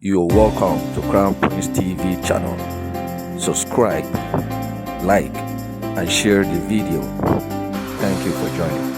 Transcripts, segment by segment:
You're welcome to Crown Prince TV channel. Subscribe, like, and share the video. Thank you for joining.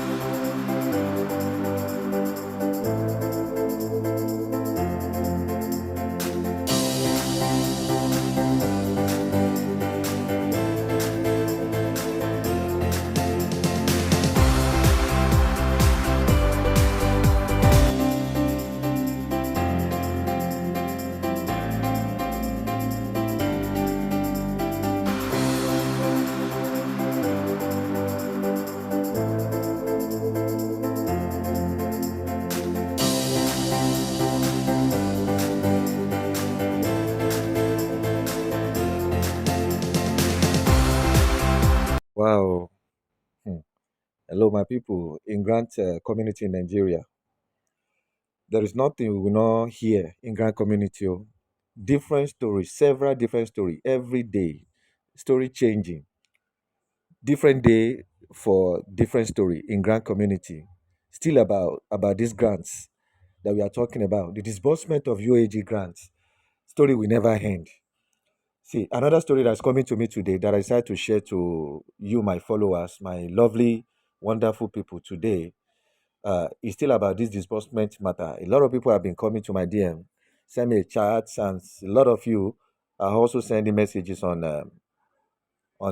Wow. Hmm. Hello, my people in Grant community in Nigeria. There is nothing we will not hear in Grant community. Oh. Different stories, several different stories every day. Story changing. Different day for different story in Grant community. Still about these grants that we are talking about. The disbursement of UAG grants. Story will never end. See, another story that's coming to me today that I decided to share to you, my followers, my lovely, wonderful people today, is still about this disbursement matter. A lot of people have been coming to my DM, send me chats, and a lot of you are also sending messages on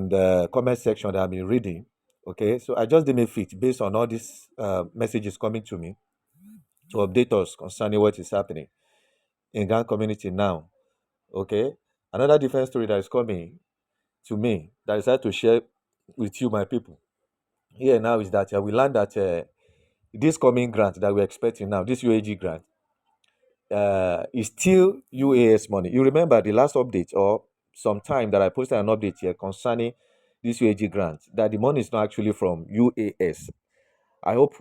the comment section that I've been reading. Okay, so I just did me fit based on all these messages coming to me to update us concerning what is happening in Ghana community now. Okay, another different story that is coming to me that I decided to share with you, my people. Here now is that we learned that this coming grant that we're expecting now, this UAG grant, is still UAS money. You remember the last update or some time that I posted an update here concerning this UAG grant, that the money is not actually from UAS. I hope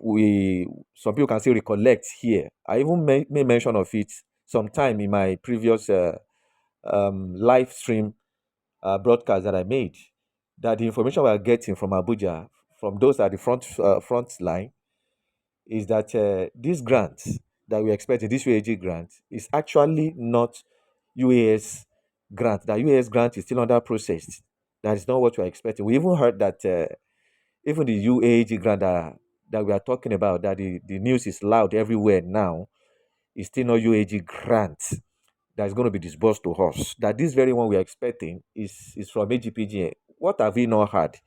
some people can still recollect here. I even made mention of it sometime in my previous live stream broadcast that I made, that the information we are getting from Abuja, from those at the front line, is that this grant that we expect, this UAG grant, is actually not UAS grant. That UAS grant is still under process. That is not what we are expecting. We even heard that even the UAG grant that we are talking about, that the news is loud everywhere now, is still not UAG grant that is going to be disbursed to us. That this very one we are expecting is from AGPGA. What have we not had?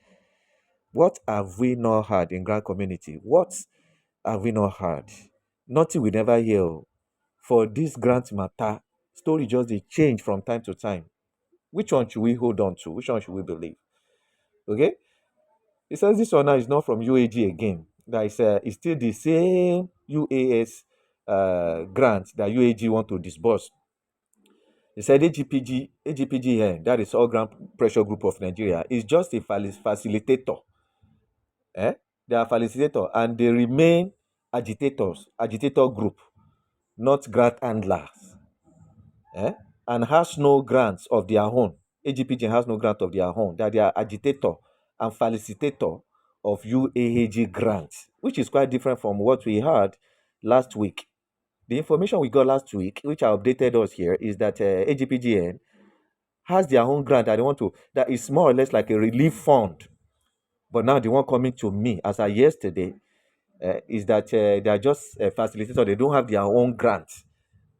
What have we not had in Grand Community? What have we not had? Nothing we never hear. Oh. For this grant matter, story just they change from time to time. Which one should we hold on to? Which one should we believe? Okay? It says this one now is not from UAG again. That is it's still the same UAS grant that UAG want to disburse. They said AGPG, that is All Ground Pressure Group of Nigeria, is just a facilitator. They are facilitator and they remain agitator group, not grant handlers. And has no grants of their own. AGPG has no grant of their own. That they are agitator and facilitator of UAAG grants, which is quite different from what we heard last week. The information we got last week, which I updated us here, is that AGPGN has their own grant that they want to, that is more or less like a relief fund. But now the one coming to me as of yesterday is that they are just a facilitator. They don't have their own grant.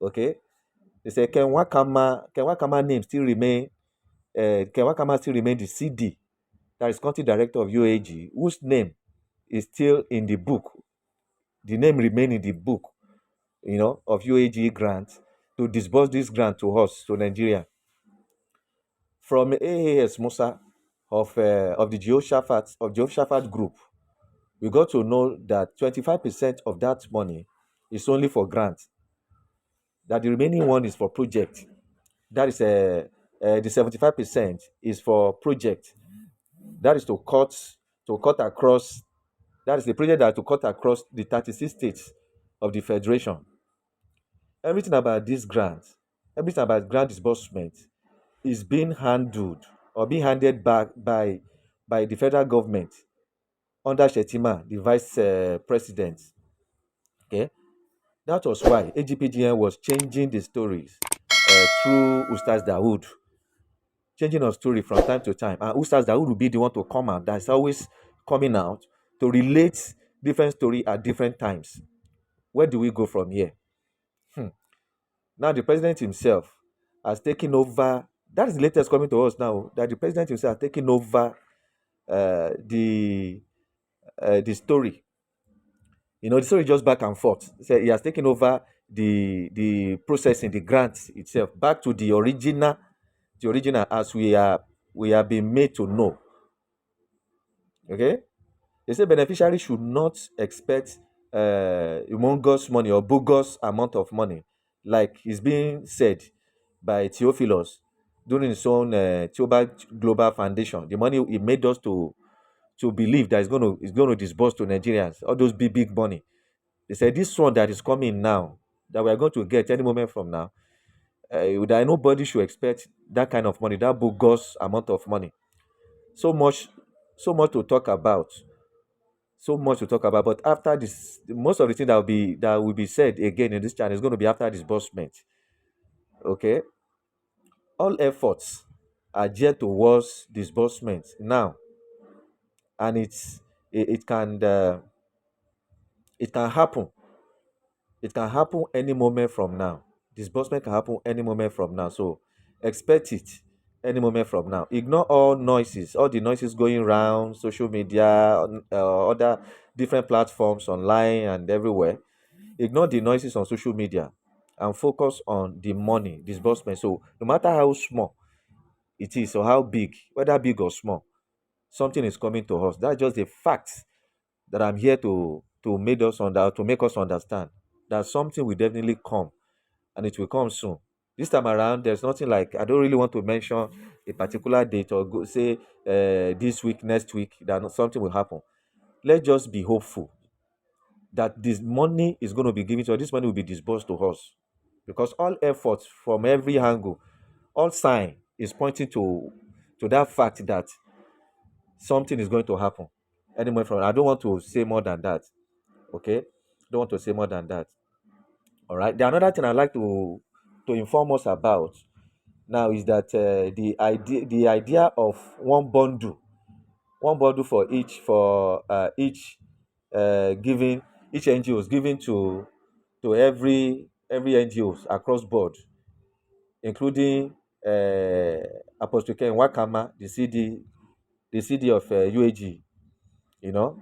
Okay. They say, can Wakama name still remain? Can Wakama still remain the CD? That is country director of UAG, whose name is still in the book. The name remain in the book, of UAG grant to disburse this grant to us, to Nigeria. From AAS Musa of the Jehoshaphat group, we got to know that 25% of that money is only for grants. That the remaining one is for project. That is the 75% is for project. That is to cut across. That is the project that to cut across the 36 states of the federation. Everything about this grant, everything about grant disbursement is being handled or being handed back by the federal government under Shetima, the vice president. Okay, that was why AGPGN was changing the stories through Ustaz Dawood, changing of story from time to time. And Ustaz Dawood will be the one to come out. That's always coming out to relate different story at different times. Where do we go from here? Now the president himself has taken over. That is the latest coming to us now. That the president himself has taken over uh, the the story. The story just back and forth. So he has taken over the processing, the grant itself, back to the original as we are being made to know. Okay, they say beneficiaries should not expect humongous money or bogus amount of money, like is being said by Theophilus during his own Theobald Global Foundation. The money he made us to believe that it's going to disburse to Nigerians, all those big money. They said this one that is coming now, that we are going to get any moment from now, that nobody should expect that kind of money, that bogus amount of money. So much, so much to talk about, so much to talk about. But after this, most of the thing that will be said again in this channel is going to be after disbursement. Okay, all efforts are geared towards disbursement now, and it can happen. It can happen any moment from now. Disbursement can happen any moment from now. So expect it any moment from now. Ignore all the noises going around social media, other different platforms online and everywhere. Ignore the noises on social media and focus on the money disbursement. So no matter how small it is or how big, whether big or small, something is coming to us. That's just a fact that I'm here to make us understand that something will definitely come, and it will come soon. This time around, there's nothing like, I don't really want to mention a particular date or say this week, next week, that something will happen. Let's just be hopeful that this money is going to be given to us. This money will be disbursed to us, because all efforts from every angle, all sign is pointing to that fact that something is going to happen. Anyway, from I don't want to say more than that. Okay, don't want to say more than that. All right. The another thing I'd like to inform us about now is that the idea of one bundle for each giving each NGOs giving to every NGOs across board, including Apostle Ken Wakama, the CD of UAG. You know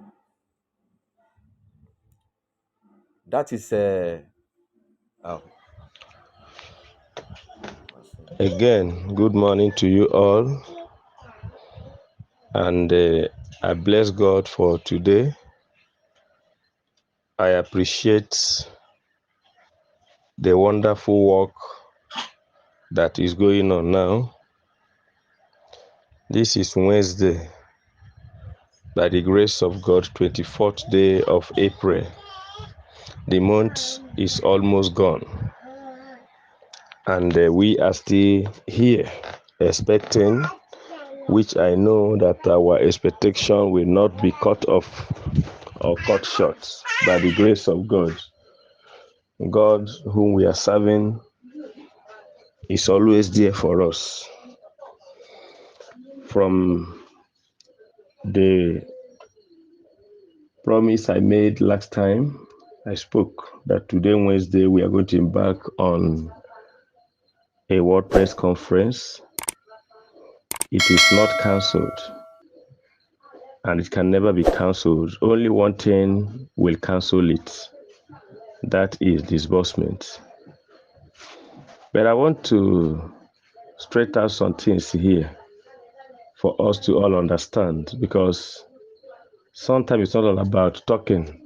that is oh, Again, good morning to you all, and I bless God for today. I appreciate the wonderful work that is going on now. This is Wednesday, by the grace of God, 24th day of April. The month is almost gone, and we are still here expecting, which I know that our expectation will not be cut off or cut short by the grace of God. God, whom we are serving, is always there for us. From the promise I made last time, I spoke that today, Wednesday, we are going to embark on a World Press Conference. It is not cancelled, and it can never be cancelled. Only one thing will cancel it. That is disbursement. But I want to straight out some things here for us to all understand, because sometimes it's not all about talking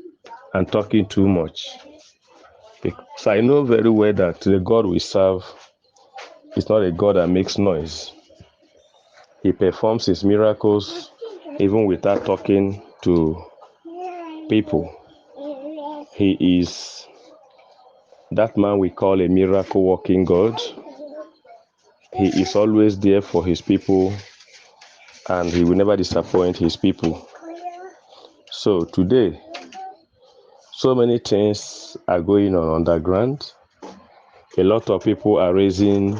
and talking too much. Because I know very well that the God we serve is not a God that makes noise. He performs his miracles even without talking to people. He is that man we call a miracle working God. He is always there for his people, and he will never disappoint his people. So today, so many things are going on underground. A lot of people are raising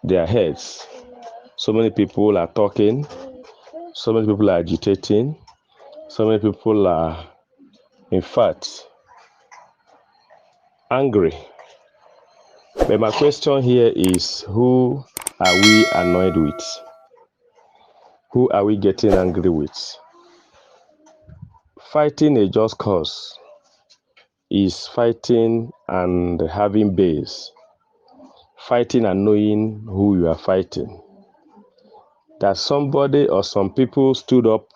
their heads. So many people are talking. So many people are agitating. So many people are, in fact, angry. But my question here is, who are we annoyed with? Who are we getting angry with? Fighting a just cause is fighting and having base. Fighting and knowing who you are fighting. That somebody or some people stood up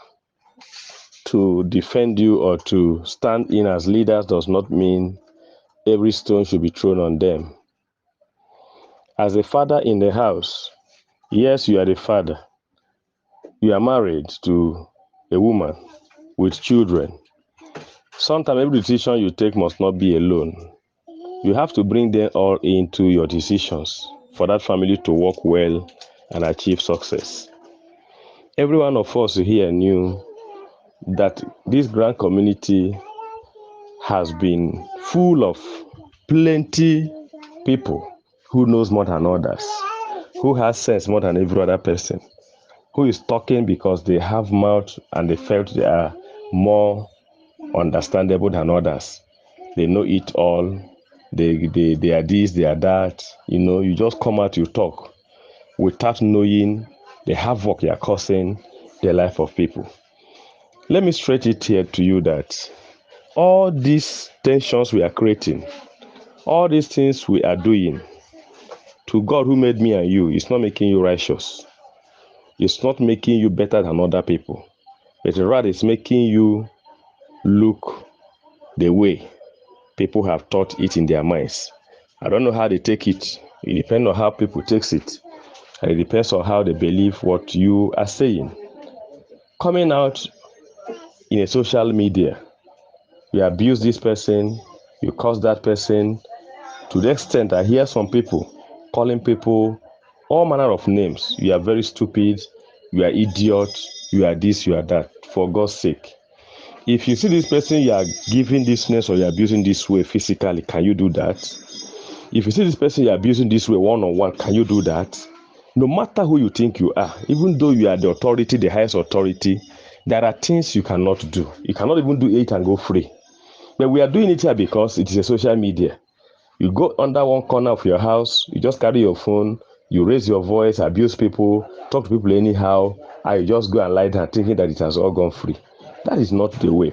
to defend you or to stand in as leaders does not mean every stone should be thrown on them. As a father in the house, yes, you are the father. You are married to a woman with children. Sometimes every decision you take must not be alone. You have to bring them all into your decisions for that family to work well and achieve success. Every one of us here knew that this grand community has been full of plenty people who knows more than others, who has sense more than every other person, who is talking because they have mouth and they felt they are more understandable than others. They know it all. They are this, they are that. You just come out, you talk without knowing the havoc you are causing the life of people. Let me straight it here to you that all these tensions we are creating, all these things we are doing, to God who made me and you, it's not making you righteous. It's not making you better than other people. But rather it's making you look the way people have thought it in their minds. I don't know how they take it. It depends on how people takes it. And it depends on how they believe what you are saying. Coming out in a social media, you abuse this person, you curse that person, to the extent I hear some people calling people all manner of names. You are very stupid, you are idiot, you are this, you are that. For God's sake. If you see this person you are giving this name or you are abusing this way physically, can you do that? If you see this person you are abusing this way one-on-one, can you do that? No matter who you think you are, even though you are the authority, the highest authority, there are things you cannot do. You cannot even do it and go free. But we are doing it here because it is a social media. You go under one corner of your house, you just carry your phone, you raise your voice, abuse people, talk to people anyhow, and you just go and lie down thinking that it has all gone free. That is not the way.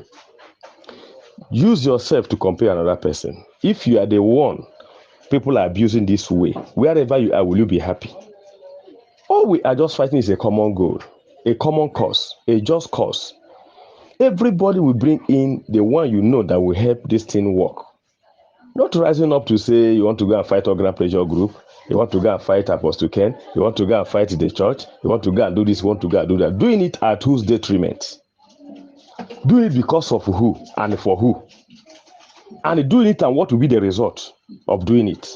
Use yourself to compare another person. If you are the one people are abusing this way, wherever you are, will you be happy? All we are just fighting is a common goal, a common cause, a just cause. Everybody will bring in the one that will help this thing work. Not rising up to say you want to go and fight organ pressure group, you want to go and fight Apostle Ken, you want to go and fight the church, you want to go and do this, you want to go and do that. Doing it at whose detriment? Doing it because of who and for who? And doing it and what will be the result of doing it?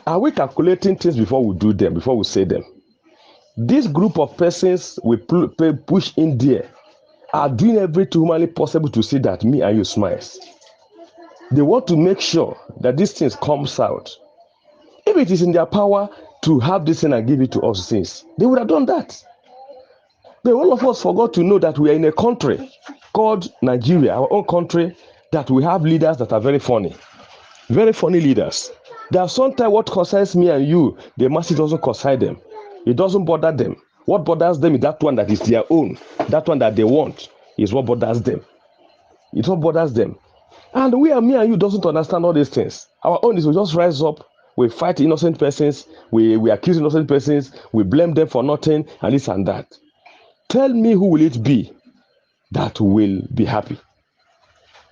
Are we calculating things before we do them, before we say them? This group of persons we push in there are doing everything humanly possible to see that me and you smiles. They want to make sure that these things comes out. If it is in their power to have this thing and give it to us since, they would have done that. But all of us forgot to know that we are in a country called Nigeria, our own country, that we have leaders that are very funny leaders. There are sometimes what concerns me and you, the masses doesn't concern them. It doesn't bother them. What bothers them is that one that is their own, that one that they want is what bothers them. It's what bothers them. And me and you doesn't understand all these things. Our own is we just rise up, we fight innocent persons, we accuse innocent persons, we blame them for nothing, and this and that. Tell me who will it be that will be happy?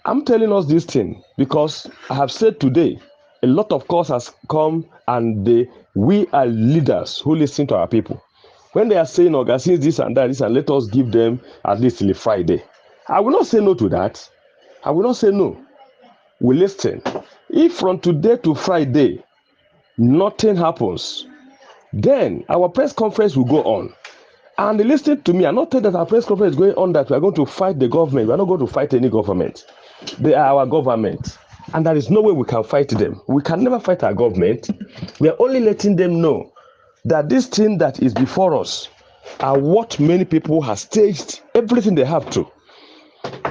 I'm telling us this thing because I have said today, a lot of calls has come and we are leaders who listen to our people. When they are saying, oh, since this and that, let us give them at least till Friday. I will not say no to that. I will not say no. We listen. If from today to Friday, nothing happens, then our press conference will go on. And listen to me, I'm not saying that our press conference is going on that we are going to fight the government. We are not going to fight any government. They are our government. And there is no way we can fight them. We can never fight our government. We are only letting them know that this thing that is before us are what many people have staged everything they have to.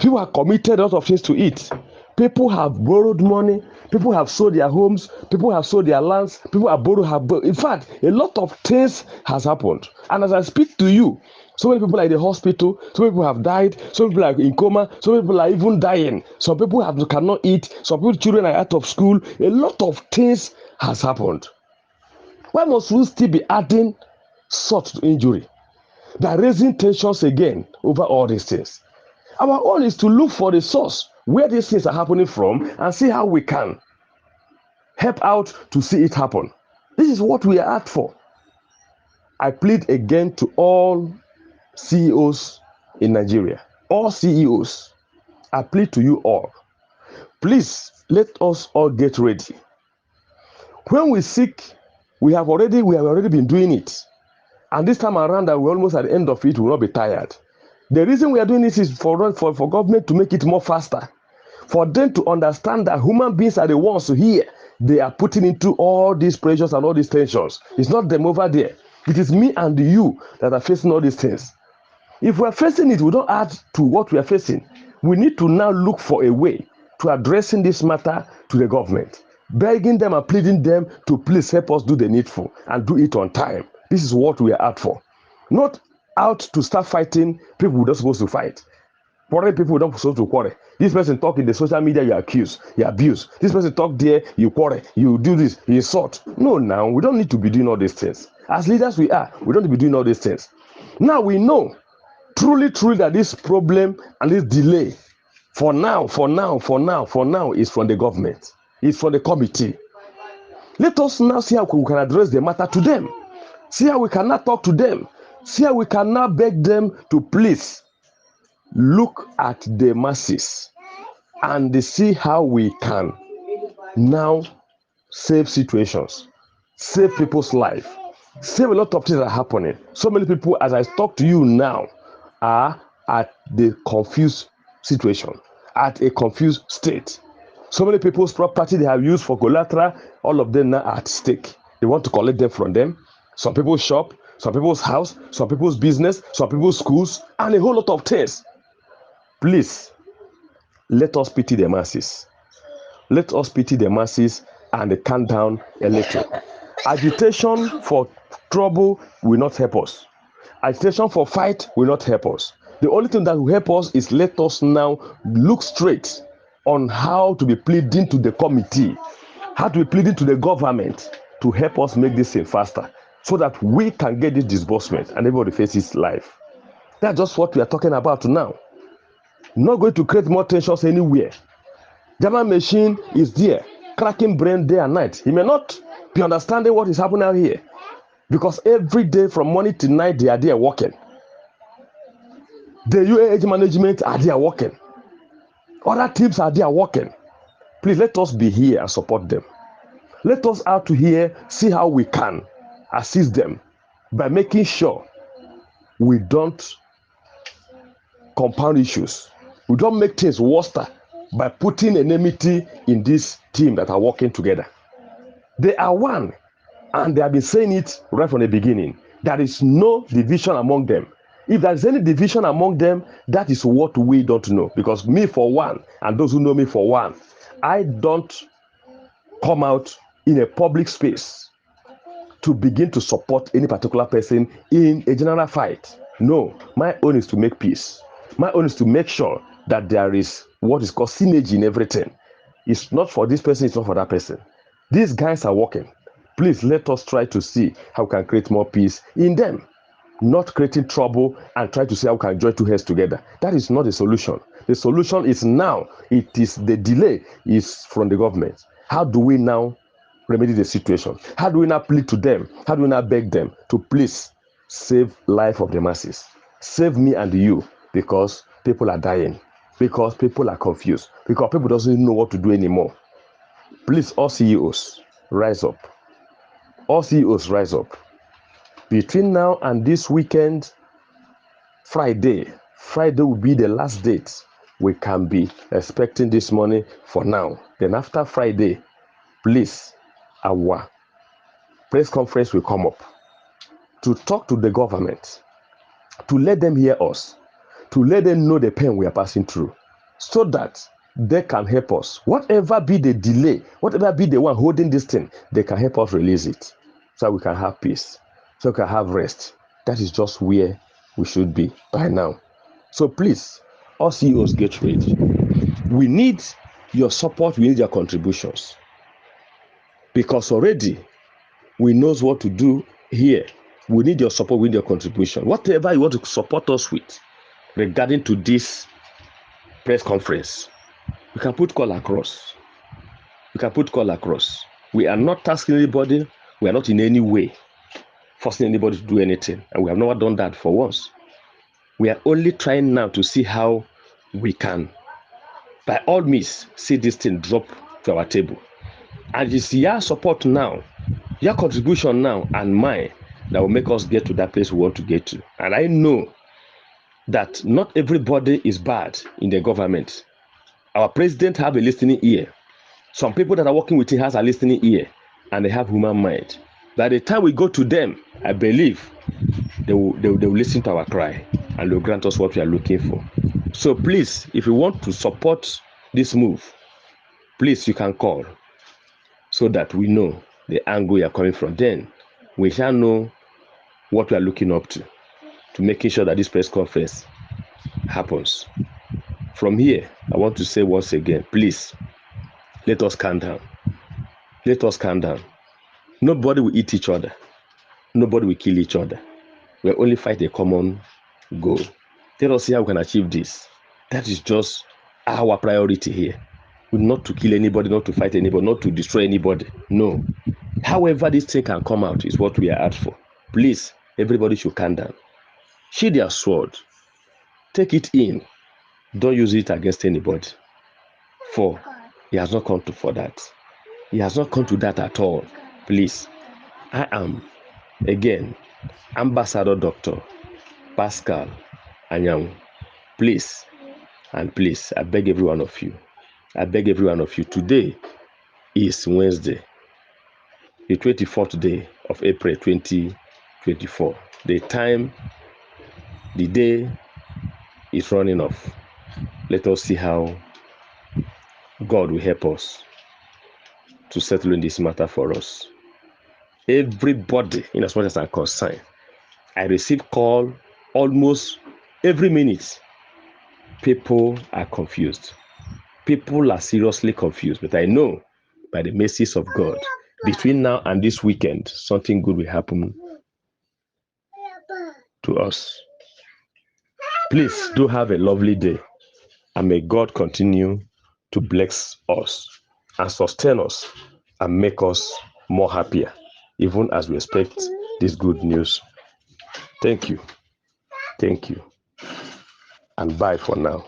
People have committed a lot of things to it. People have borrowed money. People have sold their homes. People have sold their lands. People have borrowed. In fact, a lot of things has happened. And as I speak to you, so many people are in the hospital. So many people have died. Some people are in coma. Some people are even dying. Some people cannot eat. Some people children are out of school. A lot of things has happened. Why must we still be adding salt to injury? By raising tensions again over all these things. Our own is to look for the source where these things are happening from and see how we can help out to see it happen. This is what we are at for. I plead again to all CEOs in Nigeria, all CEOs. I plead to you all. Please let us all get ready. When we seek, we have already been doing it. And this time around that we're almost at the end of it, we will not be tired. The reason we are doing this is for government to make it more faster. For them to understand that human beings are the ones here they are putting into all these pressures and all these tensions. It's not them over there. It is me and you that are facing all these things. If we are facing it, we don't add to what we are facing. We need to now look for a way to addressing this matter to the government, begging them and pleading them to please help us do the needful and do it on time. This is what we are out for. Not out to start fighting people we're not supposed to fight. Quarrel people we're not supposed to quarrel. This person talk in the social media, you accuse, you abuse. This person talk there, you quarrel, you do this, you insult. No, now we don't need to be doing all these things. As leaders we don't need to be doing all these things. Now we know truly that this problem and this delay for now is from the government. It's from the committee. Let us now see how we can address the matter to them. See how we can now talk to them. See how we can now beg them to please look at the masses and see how we can now save situations, save people's life, save a lot of things that are happening. So many people, as I talk to you now, are at the confused situation, at a confused state. So many people's property they have used for collateral, all of them now are at stake. They want to collect them from them. Some people's shop, some people's house, some people's business, some people's schools, and a whole lot of things. Please, let us pity the masses. Let us pity the masses and calm down a little. Agitation for trouble will not help us. Agitation for fight will not help us. The only thing that will help us is let us now look straight on how to be pleading to the committee, how to be pleading to the government to help us make this thing faster so that we can get this disbursement and everybody faces life. That's just what we are talking about now. Not going to create more tensions anywhere. German machine is there, cracking brain day and night. He may not be understanding what is happening out here because every day from morning to night they are there working. The UAAG management are there working. Other teams are there working. Please let us be here and support them. Let us out to here see how we can assist them by making sure we don't compound issues. We don't make things worse by putting enmity in this team that are working together. They are one, and they have been saying it right from the beginning. There is no division among them. If there is any division among them, that is what we don't know. Because me for one, and those who know me for one, I don't come out in a public space to begin to support any particular person in a general fight. No, my own is to make peace. My own is to make sure that there is what is called synergy in everything. It's not for this person, it's not for that person. These guys are working. Please let us try to see how we can create more peace in them, not creating trouble and try to see how we can join two heads together. That is not the solution. The solution is now. It is the delay is from the government. How do we now remedy the situation? How do we now plead to them? How do we now beg them to please save life of the masses? Save me and you, because people are dying, because people are confused, because people doesn't know what to do anymore. Please, all CEOs, rise up. All CEOs, rise up. Between now and this weekend, Friday will be the last date we can be expecting this money for now. Then after Friday, please, our press conference will come up to talk to the government, to let them hear us, to let them know the pain we are passing through, so that they can help us. Whatever be the delay, whatever be the one holding this thing, they can help us release it, so we can have peace, so we can have rest. That is just where we should be by now. So please, all CEOs, get ready. We need your support, we need your contributions, because already we knows what to do here. We need your support, we need your contribution. Whatever you want to support us with regarding to this press conference, we can put call across. We can put call across. We are not asking anybody. We are not in any way forcing anybody to do anything. And we have never done that for once. We are only trying now to see how we can, by all means, see this thing drop to our table. And it's your support now, your contribution now, and mine that will make us get to that place we want to get to. And I know that not everybody is bad in the government. Our president have a listening ear. Some people that are working with him has a listening ear, and they have human mind. By the time we go to them, I believe they will listen to our cry, and they'll grant us what we are looking for. So please, if you want to support this move, please, you can call, so that we know the angle you are coming from. Then we shall know what we are looking up to making sure that this press conference happens. From here, I want to say once again, please, let us calm down. Let us calm down. Nobody will eat each other. Nobody will kill each other. We'll only fight a common goal. Let us see how we can achieve this. That is just our priority here. Not to kill anybody, not to fight anybody, not to destroy anybody. No. However this thing can come out is what we are asked for. Please, everybody should calm down. Sheathe their sword. Take it in. Don't use it against anybody. For he has not come for that. He has not come to that at all. Please. I am, again, Ambassador Dr. Pascal Anyang. Please, and please, I beg every one of you. I beg every one of you. Today is Wednesday, the 24th day of April 2024. The time, the day is running off. Let us see how God will help us to settle in this matter for us. Everybody, in as much as I'm concerned, I receive call almost every minute. People are confused. People are seriously confused. But I know by the mercies of God, between now and this weekend, something good will happen to us. Please do have a lovely day, and may God continue to bless us and sustain us and make us more happier, even as we expect this good news. Thank you. Thank you. And bye for now.